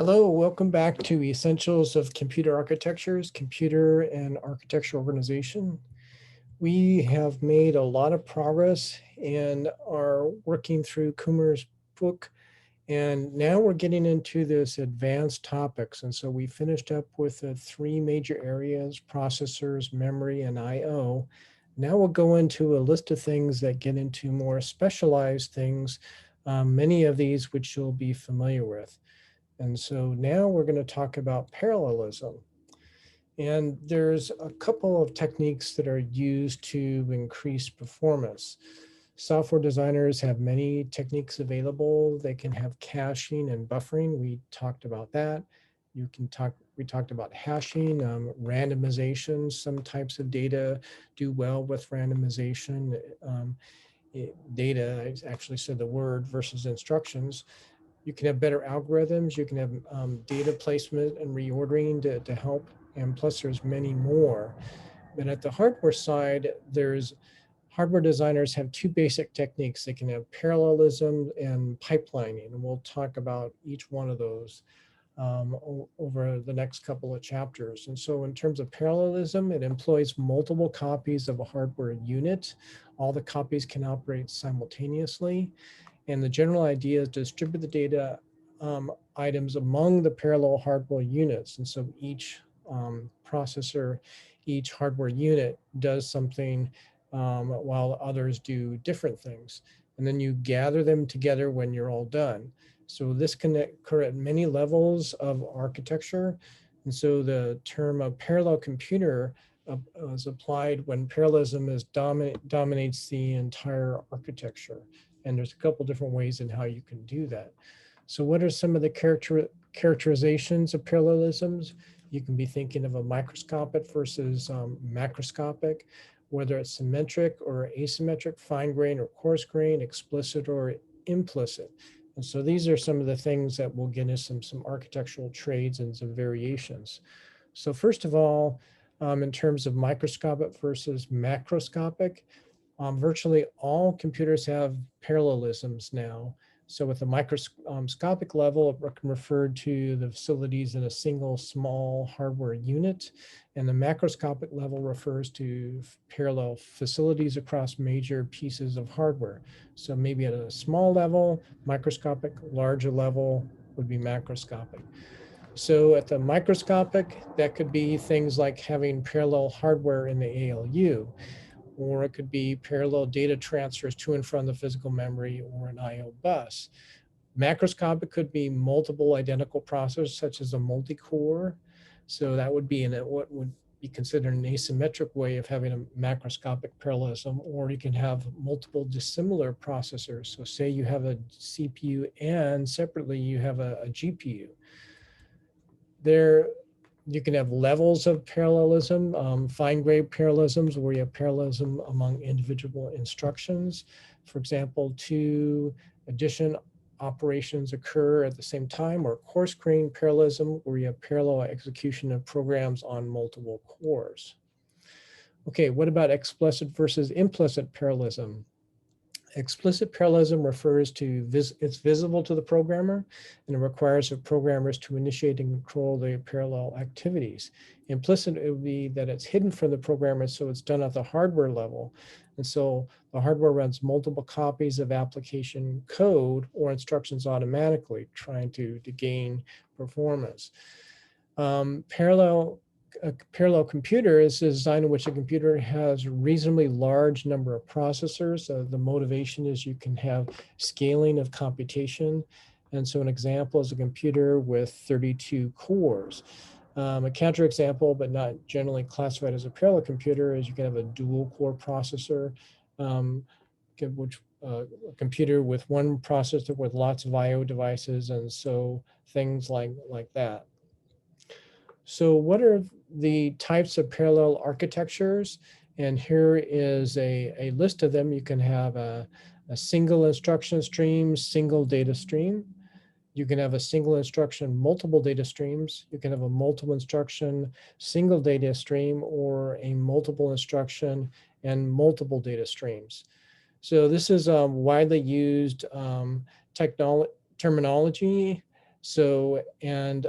Hello, welcome back to Essentials of Computer Architectures, Computer and Architecture Organization. We have made a lot of progress and are working through Coomer's book. And now we're getting into this advanced topics. And so we finished up with the three major areas: processors, memory, and IO. Now we'll go into a list of things that get into more specialized things, many of these which you'll be familiar with. And so now we're going to talk about parallelism. And there's a couple of techniques that are used to increase performance. Software designers have many techniques available. They can have caching and buffering. We talked about that. We talked about hashing, randomization. Some types of data do well with randomization. Data, I actually said the word, versus instructions. You can have better algorithms, you can have data placement and reordering to help, and plus there's many more. But at the hardware side, hardware designers have two basic techniques. They can have parallelism and pipelining, and we'll talk about each one of those over the next couple of chapters. And so in terms of parallelism, it employs multiple copies of a hardware unit. All the copies can operate simultaneously. And the general idea is to distribute the data items among the parallel hardware units. And so each processor, each hardware unit does something while others do different things. And then you gather them together when you're all done. So this can occur at many levels of architecture. And so the term of parallel computer is applied when parallelism dominates the entire architecture. And there's a couple different ways in how you can do that. So what are some of the characterizations of parallelisms? You can be thinking of a microscopic versus macroscopic, whether it's symmetric or asymmetric, fine grain or coarse grain, explicit or implicit. And so these are some of the things that will get into some architectural trades and some variations. So first of all, in terms of microscopic versus macroscopic, virtually all computers have parallelisms now. So at the microscopic level, it can refer to the facilities in a single small hardware unit. And the macroscopic level refers to parallel facilities across major pieces of hardware. So maybe at a small level, microscopic, larger level would be macroscopic. So at the microscopic, that could be things like having parallel hardware in the ALU, or it could be parallel data transfers to and from the physical memory or an IO bus. Macroscopic could be multiple identical processors, such as a multi-core. So that would be what would be considered an asymmetric way of having a macroscopic parallelism, or you can have multiple dissimilar processors. So say you have a CPU and separately you have a GPU. You can have levels of parallelism, fine-grained parallelisms, where you have parallelism among individual instructions. For example, two addition operations occur at the same time, or coarse-grained parallelism, where you have parallel execution of programs on multiple cores. Okay, what about explicit versus implicit parallelism? Explicit parallelism refers to, it's visible to the programmer, and it requires the programmers to initiate and control the parallel activities. Implicit, it would be that it's hidden from the programmer, so it's done at the hardware level. And so the hardware runs multiple copies of application code or instructions automatically, trying to gain performance. A parallel computer is a design in which a computer has a reasonably large number of processors. The motivation is you can have scaling of computation. And so an example is a computer with 32 cores. A counterexample, but not generally classified as a parallel computer, is you can have a dual core processor, a computer with one processor with lots of IO devices, and so things like that. So what are the types of parallel architectures? And here is a list of them. You can have a single instruction stream, single data stream. You can have a single instruction, multiple data streams. You can have a multiple instruction, single data stream, or a multiple instruction and multiple data streams. So this is widely used terminology. So, and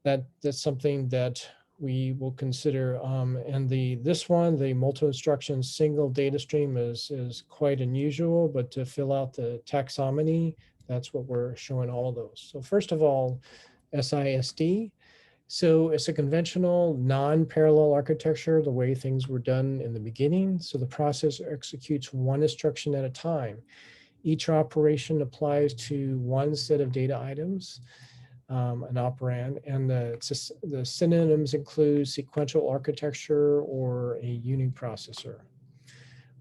that's something that we will consider. And this one, the multi-instruction single data stream is quite unusual, but to fill out the taxonomy, that's what we're showing all of those. So first of all, SISD. So it's a conventional non-parallel architecture, the way things were done in the beginning. So the processor executes one instruction at a time. Each operation applies to one set of data items, an operand, and the synonyms include sequential architecture or a uniprocessor.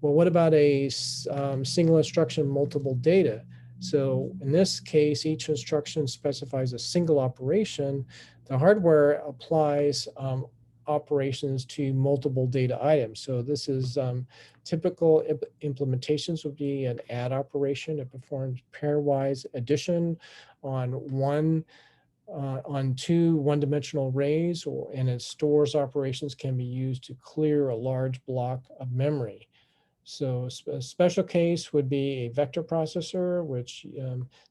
Well, what about a single instruction, multiple data? So in this case, each instruction specifies a single operation. The hardware applies operations to multiple data items. So this is typical implementations would be an add operation. It performs pairwise addition on two one-dimensional arrays, and its stores operations can be used to clear a large block of memory. So a special case would be a vector processor, which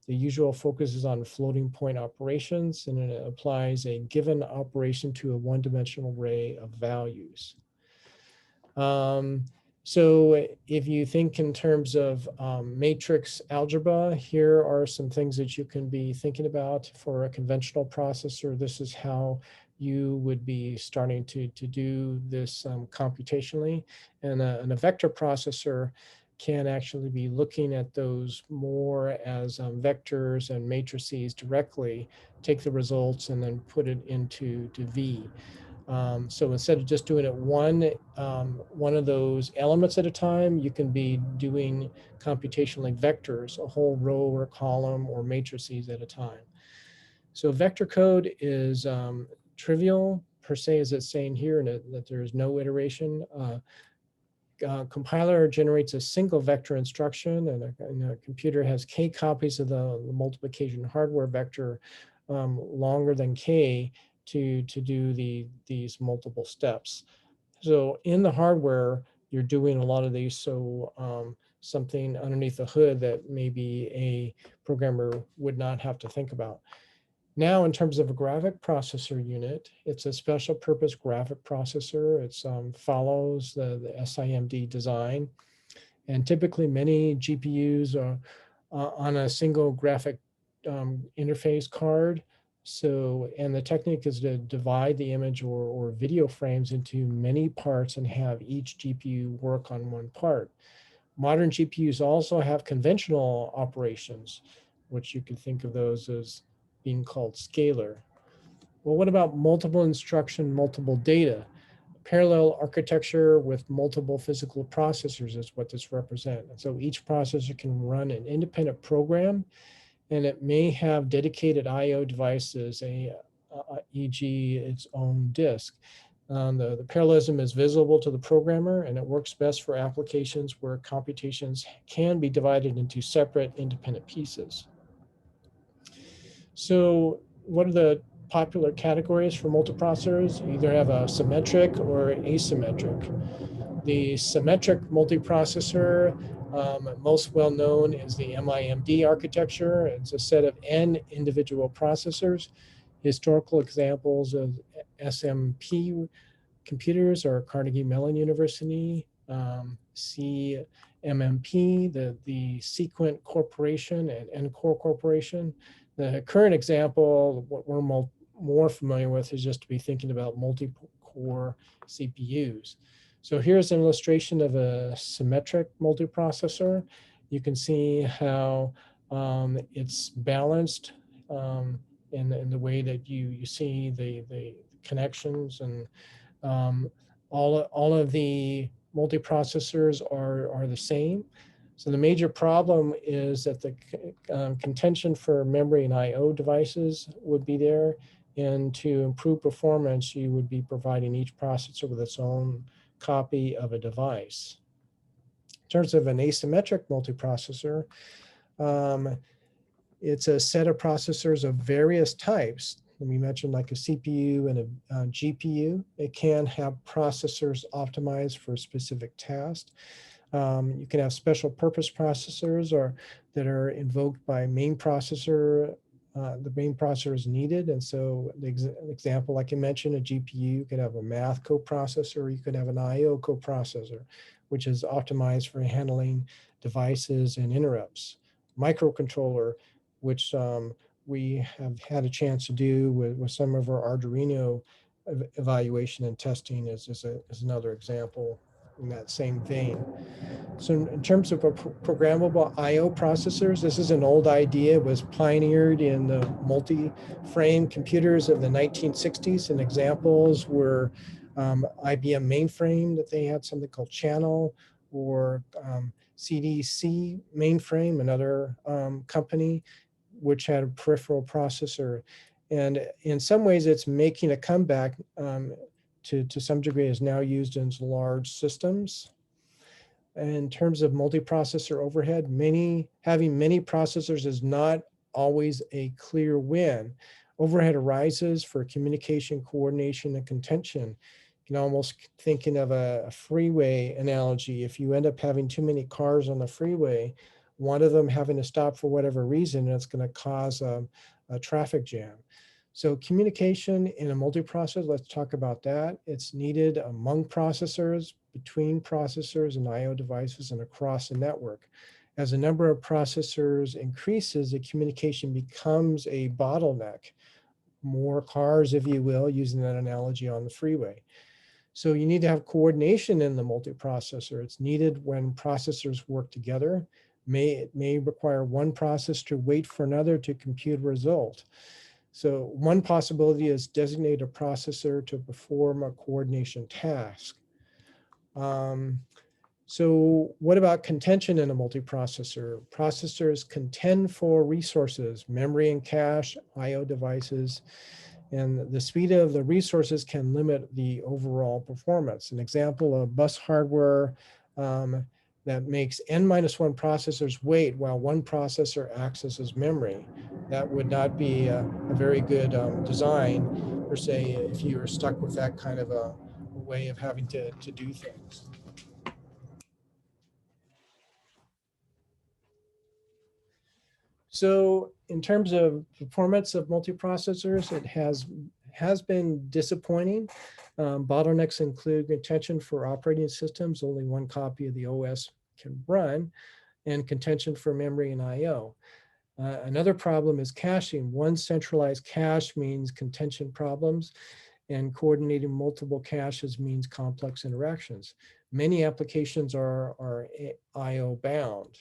the usual focus is on floating point operations, and it applies a given operation to a one-dimensional array of values. So if you think in terms of matrix algebra, here are some things that you can be thinking about for a conventional processor. This is how you would be starting to do this computationally. And a vector processor can actually be looking at those more as vectors and matrices directly, take the results and then put it into V. So instead of just doing it one of those elements at a time, you can be doing computationally vectors, a whole row or column or matrices at a time. So vector code is trivial per se, as it's saying here, and that there is no iteration. Compiler generates a single vector instruction, and a computer has k copies of the multiplication hardware vector longer than k to do these multiple steps. So in the hardware, you're doing a lot of these. So something underneath the hood that maybe a programmer would not have to think about. Now, in terms of a graphic processor unit, it's a special purpose graphic processor. It follows the SIMD design. And typically many GPUs are on a single graphic interface card. So, and the technique is to divide the image or video frames into many parts and have each GPU work on one part. Modern GPUs also have conventional operations, which you can think of those as being called scalar. Well, what about multiple instruction, multiple data? Parallel architecture with multiple physical processors is what this represents. And so each processor can run an independent program, and it may have dedicated IO devices, e.g. its own disk. The parallelism is visible to the programmer, and it works best for applications where computations can be divided into separate independent pieces. So what are the popular categories for multiprocessors? You either have a symmetric or asymmetric. The symmetric multiprocessor, most well known is the MIMD architecture. It's a set of n individual processors. Historical examples of SMP computers are Carnegie Mellon University, CMMP, the Sequent Corporation, and NCORE Corporation. The current example, what we're more familiar with, is just to be thinking about multi-core CPUs. So here's an illustration of a symmetric multiprocessor. You can see how it's balanced in the way that you see the connections, and all of the multiprocessors are the same. So the major problem is that the contention for memory and IO devices would be there. And to improve performance, you would be providing each processor with its own copy of a device. In terms of an asymmetric multiprocessor, it's a set of processors of various types. We mentioned like a CPU and a GPU. It can have processors optimized for specific tasks. You can have special purpose processors that are invoked by main processor processor is needed. And so the example, like I mentioned, a GPU could have a math coprocessor, you could have an IO coprocessor, which is optimized for handling devices and interrupts. Microcontroller, which we have had a chance to do with some of our Arduino evaluation and testing is another example in that same vein. So in terms of programmable IO processors, this is an old idea. It was pioneered in the multi-frame computers of the 1960s, and examples were IBM mainframe, that they had something called Channel, or CDC mainframe, another company, which had a peripheral processor. And in some ways, it's making a comeback to some degree, is now used in large systems. In terms of multiprocessor overhead, having many processors is not always a clear win. Overhead arises for communication, coordination, and contention. You can almost thinking of a freeway analogy. If you end up having too many cars on the freeway, one of them having to stop for whatever reason, it's going to cause a traffic jam. So communication in a multiprocessor, let's talk about that. It's needed among processors, between processors and IO devices, and across the network. As the number of processors increases, the communication becomes a bottleneck. More cars, if you will, using that analogy on the freeway. So you need to have coordination in the multiprocessor. It's needed when processors work together. It may require one process to wait for another to compute a result. So one possibility is designate a processor to perform a coordination task. So what about contention in a multiprocessor? Processors contend for resources, memory and cache, IO devices, and the speed of the resources can limit the overall performance. An example of bus hardware that makes n-1 processors wait while one processor accesses memory. That would not be a very good design, per se, if you were stuck with that kind of a way of having to do things. So in terms of performance of multiprocessors, it has been disappointing. Bottlenecks include contention for operating systems, only one copy of the OS can run, and contention for memory and IO. Another problem is caching. One centralized cache means contention problems, and coordinating multiple caches means complex interactions. Many applications are IO bound.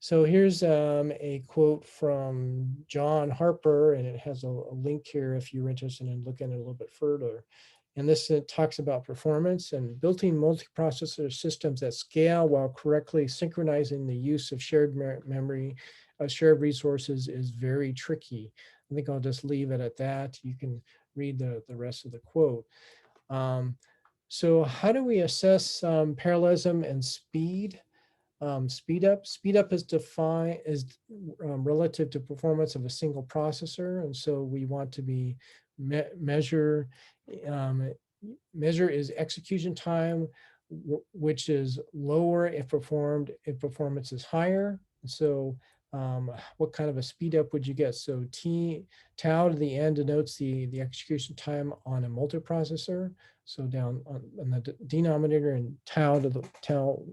So here's a quote from John Harper, and it has a link here if you're interested in looking at it a little bit further. And this talks about performance and building multiprocessor systems that scale while correctly synchronizing the use of shared memory, shared resources is very tricky. I think I'll just leave it at that. You can read the rest of the quote. So how do we assess parallelism and speed? Speed up is defined as relative to performance of a single processor, and so we want to be measure is execution time, which is lower if performance is higher. So what kind of a speed up would you get? So tau to the end denotes the execution time on a multiprocessor. So down on the denominator, and tau to the tau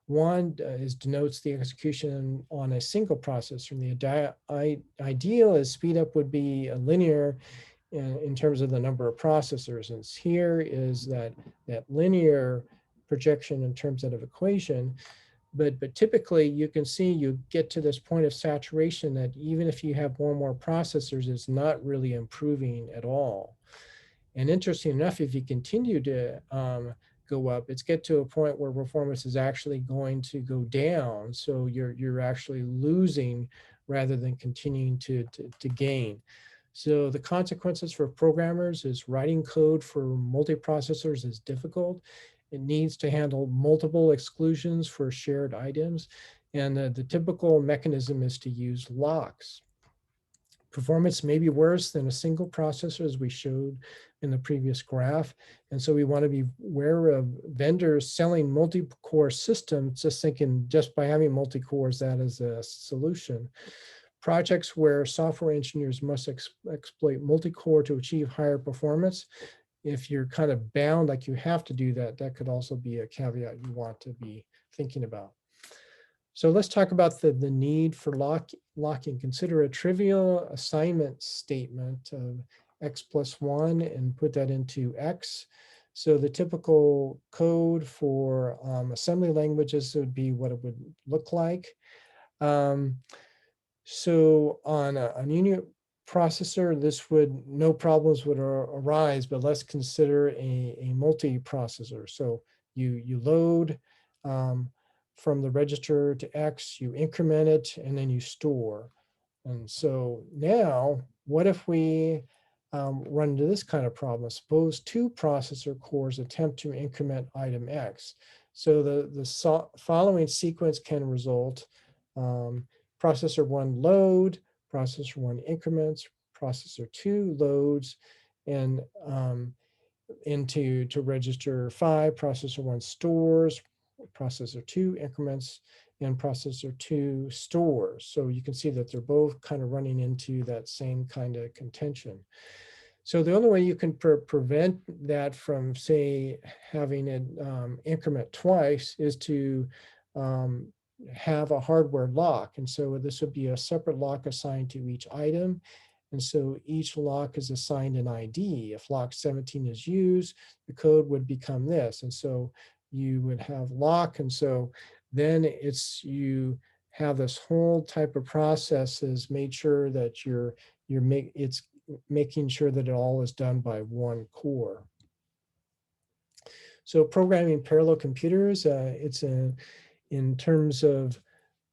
one denotes the execution on a single processor. And the ideal is speed up would be linear in terms of the number of processors. And here is that linear projection in terms of equation. But typically you can see you get to this point of saturation that even if you have more processors, it's not really improving at all. And interesting enough, if you continue to go up, it's get to a point where performance is actually going to go down. So you're actually losing rather than continuing to gain. So the consequences for programmers is writing code for multiprocessors is difficult. It needs to handle multiple exclusions for shared items. And the typical mechanism is to use locks. Performance may be worse than a single processor, as we showed in the previous graph. And so we want to be aware of vendors selling multi-core systems, just thinking just by having multi-cores, that is a solution. projects where software engineers must exploit multi-core to achieve higher performance. If you're kind of bound, like you have to do that, that could also be a caveat you want to be thinking about. So let's talk about the need for locking. Consider a trivial assignment statement of x plus 1 and put that into x. So the typical code for assembly languages would be what it would look like. So on a unit processor, this would, no problems would arise, but let's consider a multiprocessor. So you load from the register to X, you increment it, and then you store. And so now, what if we run into this kind of problem? Suppose two processor cores attempt to increment item X. So the following sequence can result. Processor 1 load, processor 1 increments, processor 2 loads, and into register 5, processor 1 stores, processor 2 increments, and processor 2 stores. So you can see that they're both kind of running into that same kind of contention. So the only way you can prevent that from, say, having it increment twice is to have a hardware lock. And so this would be a separate lock assigned to each item. And so each lock is assigned an ID. If lock 17 is used, the code would become this. And so you would have lock. And so then you have this whole type of processes made sure that it's making sure that it all is done by one core. So programming parallel computers, it's in terms of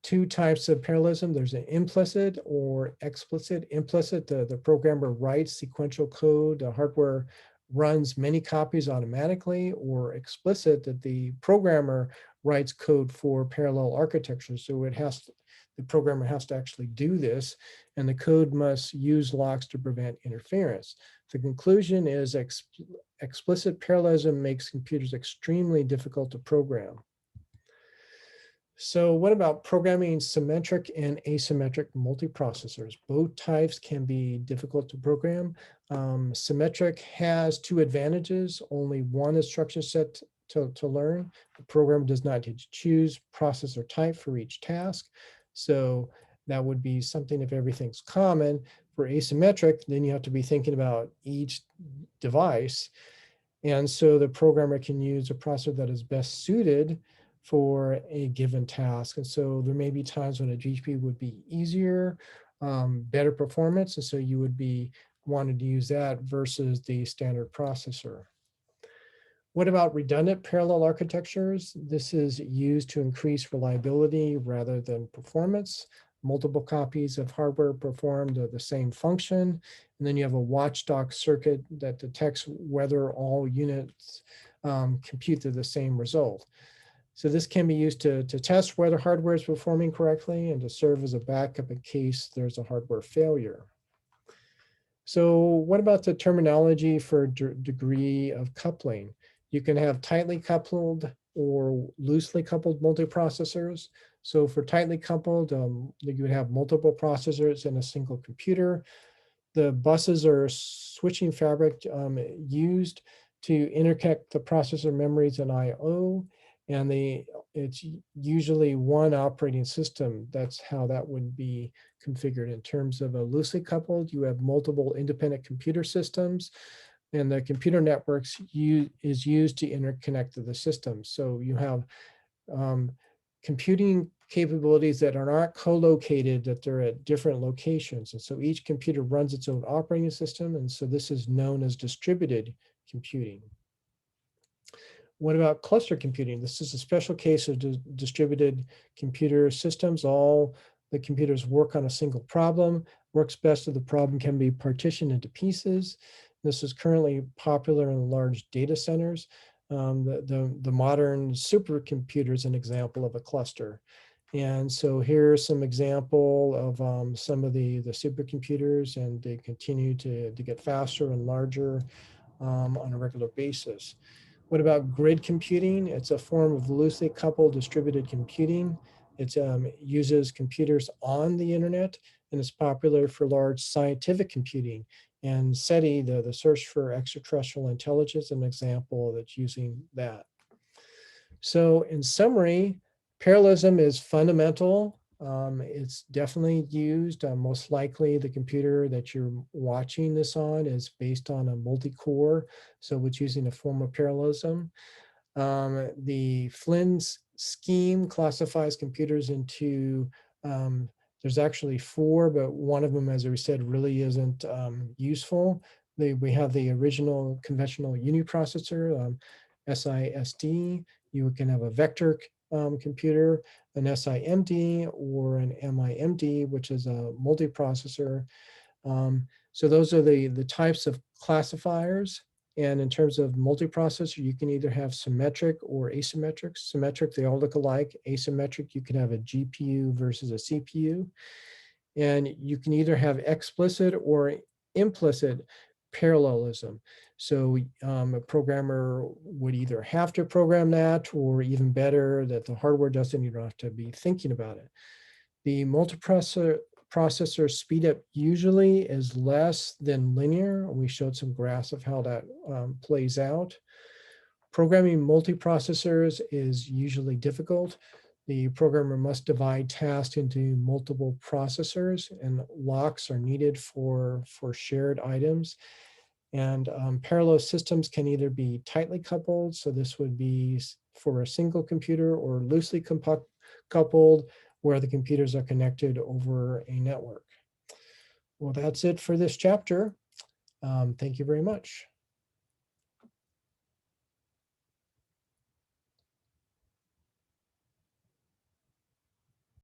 two types of parallelism. There's an implicit or explicit. Implicit, the programmer writes sequential code, the hardware runs many copies automatically, or explicit, that the programmer writes code for parallel architecture. So the programmer has to actually do this, and the code must use locks to prevent interference. The conclusion is explicit parallelism makes computers extremely difficult to program. So what about programming symmetric and asymmetric multiprocessors? Both types can be difficult to program. Symmetric has two advantages: only one instruction set to learn. The program does not need to choose processor type for each task. So that would be something if everything's common. For asymmetric, then you have to be thinking about each device. And so the programmer can use a processor that is best suited for a given task. And so there may be times when a GPU would be easier, better performance, and so you would be wanting to use that versus the standard processor. What about redundant parallel architectures? This is used to increase reliability rather than performance. Multiple copies of hardware perform the same function, and then you have a watchdog circuit that detects whether all units compute to the same result. So this can be used to test whether hardware is performing correctly and to serve as a backup in case there's a hardware failure. So what about the terminology for degree of coupling? You can have tightly coupled or loosely coupled multiprocessors. So for tightly coupled, you would have multiple processors in a single computer. The buses are switching fabric used to interconnect the processor memories and I/O, and it's usually one operating system. That's how that would be configured. In terms of a loosely coupled, you have multiple independent computer systems, and the computer networks is used to interconnect to the system. So you have computing capabilities that are not co-located, that they're at different locations. And so each computer runs its own operating system. And so this is known as distributed computing. What about cluster computing? This is a special case of distributed computer systems. All the computers work on a single problem. Works best if the problem can be partitioned into pieces. This is currently popular in large data centers. The modern supercomputer is an example of a cluster. And so here's some example of some of the supercomputers, and they continue to get faster and larger on a regular basis. What about grid computing? It's a form of loosely coupled distributed computing. It uses computers on the internet and it's popular for large scientific computing. And SETI, the search for extraterrestrial intelligence, an example that's using that. So in summary, parallelism is fundamental. It's definitely used. Most likely the computer that you're watching this on is based on a multi-core, so it's using a form of parallelism. The Flynn's scheme classifies computers into, there's actually 4, but one of them, as we said, really isn't useful. We have the original conventional uniprocessor, SISD. You can have a vector computer, an SIMD, or an MIMD, which is a multiprocessor. So those are the types of classifiers. And in terms of multiprocessor, you can either have symmetric or asymmetric. Symmetric, they all look alike. Asymmetric, you can have a GPU versus a CPU. And you can either have explicit or implicit parallelism. So a programmer would either have to program that, or even better, that the hardware doesn't, you don't have to be thinking about it. The multiprocessor speed up usually is less than linear. We showed some graphs of how that plays out. Programming multiprocessors is usually difficult. The programmer must divide tasks into multiple processors, and locks are needed for shared items. And parallel systems can either be tightly coupled, so this would be for a single computer, or loosely coupled, where the computers are connected over a network. Well, that's it for this chapter. Thank you very much.